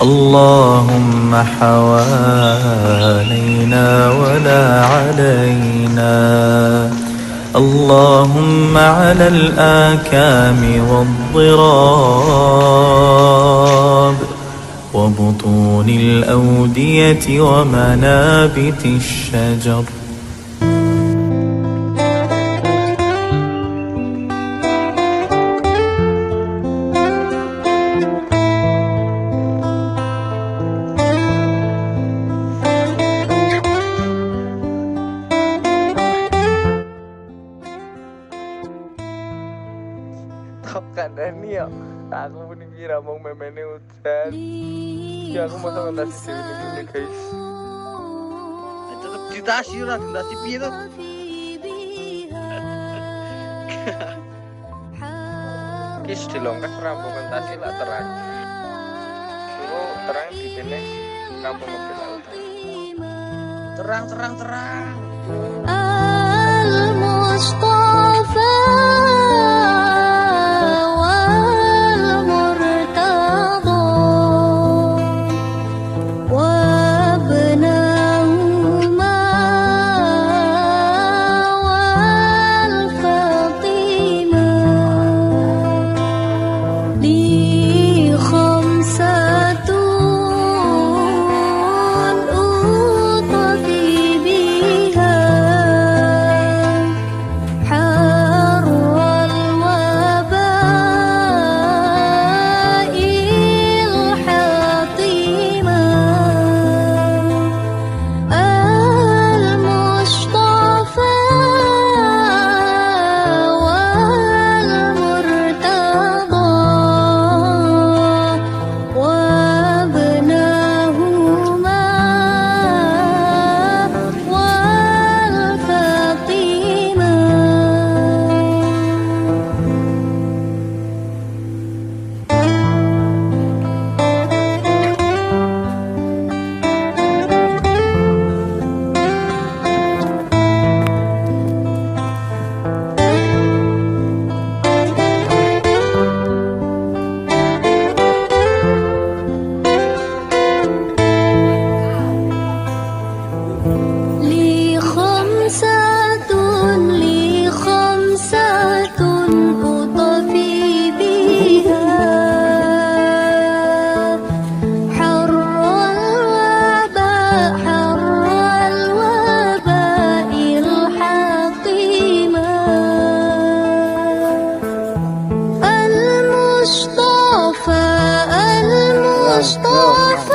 اللهم حوالينا ولا علينا. اللهم على الآكام والضراب وبطون الأودية ومنابت الشجر. Keadaan ini ya, aku pun kira mau main hujan. Ya aku mau sama tasi ini guys. Tetap ditasi lah, ditasi piye tuh? Kis di longkah rampungan tasi lah terang. Dulu terang di sini kampung mobil laut. Terang. Al-Mustafa Mustafa